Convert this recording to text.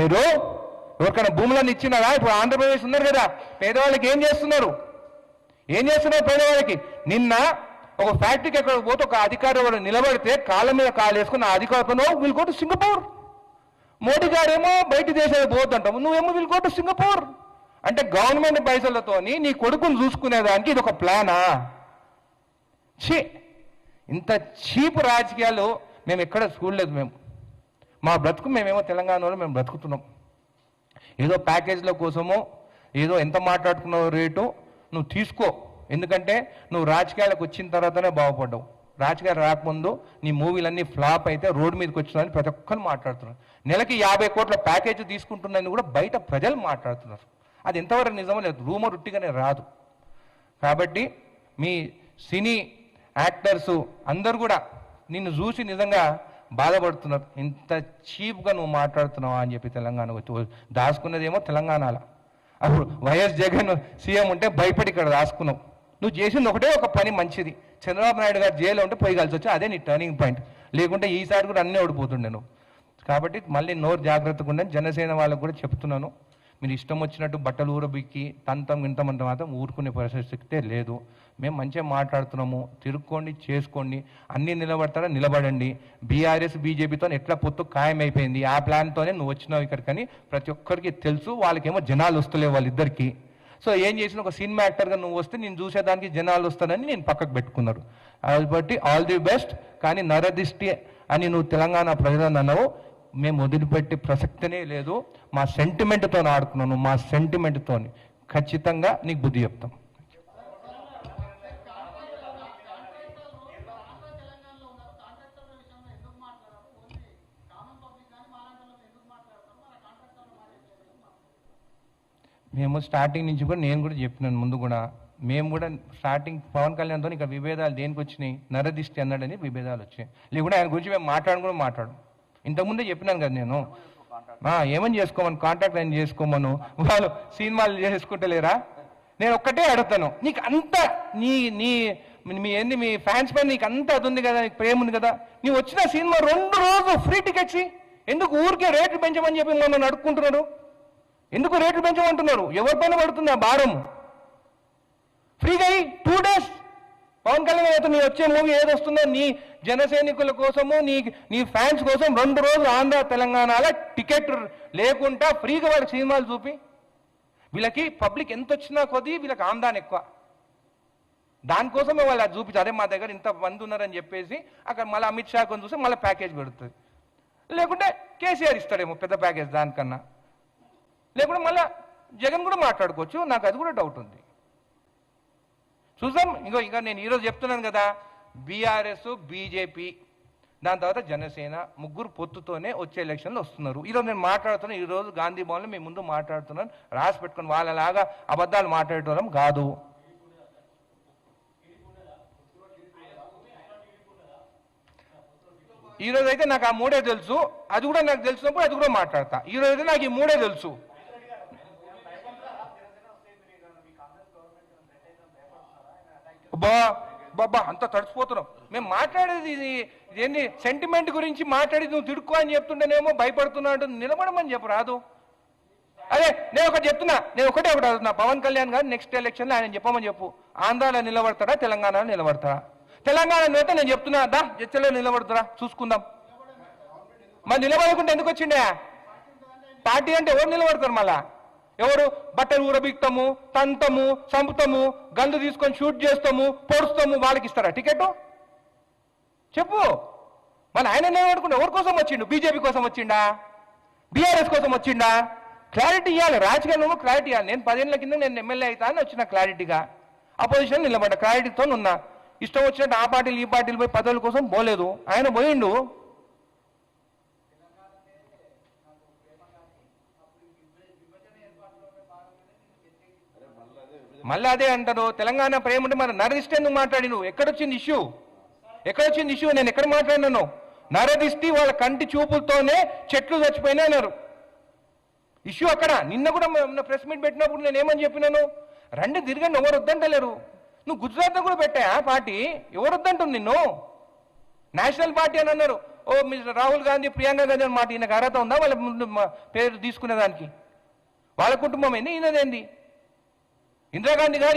మీరు ఎవరికైనా భూములను ఇచ్చినారా? ఇప్పుడు ఆంధ్రప్రదేశ్ ఉన్నారు కదా, పేదవాళ్ళకి ఏం చేస్తున్నారు? పేదవాళ్ళకి నిన్న ఒక ఫ్యాక్టరీకి ఎక్కడ పోతే ఒక అధికారి నిలబడితే కాళ్ళ మీద కాలు వేసుకుని ఆ అధికారితో will go to Singapore. Modi గారేమో బయట దేశాలు పోద్దంటాము, నువ్వేమో విల్ గో టు సింగపూర్. అంటే గవర్నమెంట్ పైసలతోని నీ కొడుకుని చూసుకునేదానికి ఇది ఒక ప్లానా? ఇంత చీప్ రాజకీయాలు మేము ఎక్కడ చూడలేదు. మా బ్రతుకు మేమేమో తెలంగాణలో మేము బ్రతుకుతున్నాం. ఏదో ప్యాకేజ్ల కోసమో ఏదో ఎంత మాట్లాడుకున్నావు రేటు నువ్వు తీసుకో, ఎందుకంటే నువ్వు రాజకీయాలకు వచ్చిన తర్వాతనే బాగుపడ్డావు. రాజకీయాలు రాకముందు నీ మూవీలన్నీ ఫ్లాప్ అయితే రోడ్డు మీదకి వచ్చినాయని ప్రతి ఒక్కరు మాట్లాడుతున్నారు. నెలకి 50 కోట్ల ప్యాకేజ్ తీసుకుంటున్నాయని కూడా బయట ప్రజలు మాట్లాడుతున్నారు. అది ఎంతవరకు నిజమో లేదు, రూమర్ ఉట్టిగానే రాదు. కాబట్టి మీ సినీ యాక్టర్స్ అందరు కూడా నిన్ను చూసి నిజంగా బాధపడుతున్నారు. ఇంత చీప్గా నువ్వు మాట్లాడుతున్నావా అని చెప్పి తెలంగాణకు దాచుకున్నదేమో తెలంగాణలో. అప్పుడు వైఎస్ జగన్ సీఎం ఉంటే భయపడి ఇక్కడ దాచుకున్నావు. నువ్వు చేసింది ఒకటే ఒక పని మంచిది, చంద్రబాబు నాయుడు గారు జైల్లో ఉంటే పోయి కలిసి వచ్చి అదే నీ టర్నింగ్ పాయింట్. లేకుంటే ఈసారి కూడా అన్నీ ఓడిపోతుండే నువ్వు. కాబట్టి మళ్ళీ నోరు జాగ్రత్తగా ఉండే జనసేన వాళ్ళకు కూడా చెప్తున్నాను, మీరు ఇష్టం వచ్చినట్టు బట్టలు ఊరబిక్కి తంతం ఇంతమంత మాత్రం ఊరుకునే పరిస్థితి లేదు. మేము మంచిగా మాట్లాడుతున్నాము, తిరుక్కోండి, చేసుకోండి, అన్నీ నిలబడతారా నిలబడండి. బీఆర్ఎస్ బీజేపీతో ఎట్లా పొత్తు ఖాయమైపోయింది, ఆ ప్లాన్తోనే నువ్వు వచ్చినావు ఇక్కడికని ప్రతి ఒక్కరికి తెలుసు. వాళ్ళకేమో జనాలు వస్తలేవు వాళ్ళిద్దరికి. సో ఏం చేసిన ఒక సినిమా యాక్టర్గా నువ్వు వస్తే నేను చూసేదానికి జనాలు వస్తానని నేను పక్కకు పెట్టుకున్నారు. కాబట్టి ఆల్ ది బెస్ట్. కానీ నరదిష్టి అని నువ్వు తెలంగాణ ప్రజలను అన్నావు, మేము వదిలిపెట్టే ప్రసక్తినే లేదు. మా సెంటిమెంట్తో ఆడుకున్నాను, మా సెంటిమెంట్తో ఖచ్చితంగా నీకు బుద్ధి చెప్తాం. మేము స్టార్టింగ్ నుంచి కూడా నేను కూడా చెప్పినాను, ముందు కూడా మేము కూడా స్టార్టింగ్ పవన్ కళ్యాణ్తో ఇంకా విభేదాలు దేనికి వచ్చినాయి, నరదిష్టి అన్నాడని విభేదాలు వచ్చాయి. లేకుంటే ఆయన గురించి మేము మాట్లాడు ఇంతకుముందే చెప్పినాను కదా నేను. ఏమని చేసుకోమని, కాంట్రాక్ట్ ఆయన చేసుకోమను, వాళ్ళు సినిమాలు చేసుకుంటలేరా? నేను ఒక్కటే అడుగుతాను, నీకు అంత మీ ఫ్యాన్స్ పైన నీకు అంత అది ఉంది కదా, నీకు ప్రేమ ఉంది కదా, నీవు వచ్చిన సినిమా 2 రోజులు ఫ్రీ టికెట్స్ ఎందుకు ఊరికే రేట్లు పెంచమని చెప్పి మమ్మల్ని అడుక్కుంటున్నారు? ఎందుకు రేట్లు పెంచమంటున్నారు? ఎవరిపైన పడుతుంది ఆ భారం? ఫ్రీగా 2 days పవన్ కళ్యాణ్ అయితే నీ వచ్చే మూవీ ఏది వస్తుందో నీ జన సైనికుల కోసము నీ ఫ్యాన్స్ కోసం 2 రోజులు ఆంధ్ర తెలంగాణలో టికెట్ లేకుండా ఫ్రీగా వాళ్ళకి సినిమాలు చూపి, వీళ్ళకి పబ్లిక్ ఎంత వచ్చినా కొద్దీ వీళ్ళకి ఆందాన్ని ఎక్కువ. దానికోసమే వాళ్ళు అది చూపించారు. అదే మా దగ్గర ఇంత మంది ఉన్నారని చెప్పేసి అక్కడ మళ్ళీ అమిత్ షా కొని చూసి మళ్ళీ ప్యాకేజ్ పెడుతుంది. లేకుంటే కేసీఆర్ ఇస్తాడేమో పెద్ద ప్యాకేజ్ దానికన్నా. లేకుంటే మళ్ళీ జగన్ కూడా మాట్లాడుకోవచ్చు. నాకు అది కూడా డౌట్ ఉంది. చూద్దాం. ఇక నేను ఈరోజు చెప్తున్నాను కదా, బీఆర్ఎస్ బీజేపీ దాని తర్వాత జనసేన ముగ్గురు పొత్తుతోనే వచ్చే ఎలక్షన్లు వస్తున్నారు. ఈరోజు నేను మాట్లాడుతున్నాను, ఈరోజు గాంధీ భవన్లో మీ ముందు మాట్లాడుతున్నాను. రాసి పెట్టుకుని వాళ్ళలాగా అబద్ధాలు మాట్లాడటం కాదు. ఈరోజు అయితే నాకు ఆ 3 తెలుసు, అది కూడా నాకు తెలిసినప్పుడు అది కూడా మాట్లాడతా. ఈరోజు అయితే నాకు ఈ 3 తెలుసు. బాబా అంత తడిచిపోతున్నాం. మేము మాట్లాడేది ఏంటి, సెంటిమెంట్ గురించి మాట్లాడేది నువ్వు తిడుకో అని చెప్తుంటేనేమో భయపడుతున్నా అంటుంది. నిలబడమని చెప్పు రాదు. అదే నేను ఒకటి చెప్తున్నా, నేను ఒకటే అడుగుతున్నా, పవన్ కళ్యాణ్ గారు నెక్స్ట్ ఎలక్షన్లో ఆయన చెప్పమని చెప్పు, ఆంధ్రాలో నిలబడతాడా తెలంగాణలో నిలబడతాడా? తెలంగాణ అయితే నేను చెప్తున్నా, జడ్చలో నిలబడతారా చూసుకుందాం. మరి నిలబడకుండా ఎందుకు వచ్చిండే? పార్టీ అంటే ఎవరు నిలబడతారు? మళ్ళా ఎవరు? బట్టలు ఊరబిక్తాము, తంతము, చంపుతాము, గందు తీసుకొని షూట్ చేస్తాము, పొడుస్తాము, వాళ్ళకి ఇస్తారా టికెట్? చెప్పు. మళ్ళీ ఆయన నిలబడుకుంటే ఎవరి కోసం వచ్చిండు? బీజేపీ కోసం వచ్చిండా? బీఆర్ఎస్ కోసం వచ్చిండా? క్లారిటీ ఇవ్వాలి, రాజకీయంలో క్లారిటీ ఇవ్వాలి. నేను 10 ఏళ్ల కింద నేను ఎమ్మెల్యే అవుతా అని వచ్చిన క్లారిటీగా, అపోజిషన్ నిలబడ్డా క్లారిటీతో ఉన్నా. ఇష్టం వచ్చినట్టు ఆ పార్టీలు ఈ పార్టీలు పోయి పదవుల కోసం పోలేదు. ఆయన పోయిండు. మళ్ళీ అదే అంటారు, తెలంగాణ ప్రేమ ఉంటే మరి నరదిష్టి ఎందుకు మాట్లాడి? నువ్వు ఎక్కడొచ్చింది ఇష్యూ? నేను ఎక్కడ మాట్లాడినాను? నరదిష్టి వాళ్ళ కంటి చూపులతోనే చెట్లు చచ్చిపోయినా అన్నారు. ఇష్యూ అక్కడ. నిన్న కూడా ప్రెస్ మీట్ పెట్టినప్పుడు నేను ఏమని చెప్పినాను, రండి తిరగండి, ఎవరు వద్దంటలేరు. నువ్వు గుజరాత్లో కూడా పెట్టా పార్టీ, ఎవరు వద్దంటుంది నిన్ను? నేషనల్ పార్టీ అని అన్నారు. ఓ మిస్టర్ రాహుల్ గాంధీ ప్రియాంక గాంధీ అని మాట ఈయనకు అర్హత ఉందా వాళ్ళ ముందు పేరు తీసుకునేదానికి? వాళ్ళ కుటుంబం ఏంది, ఈయనదేంది? ఇందిరాగాంధీ గారు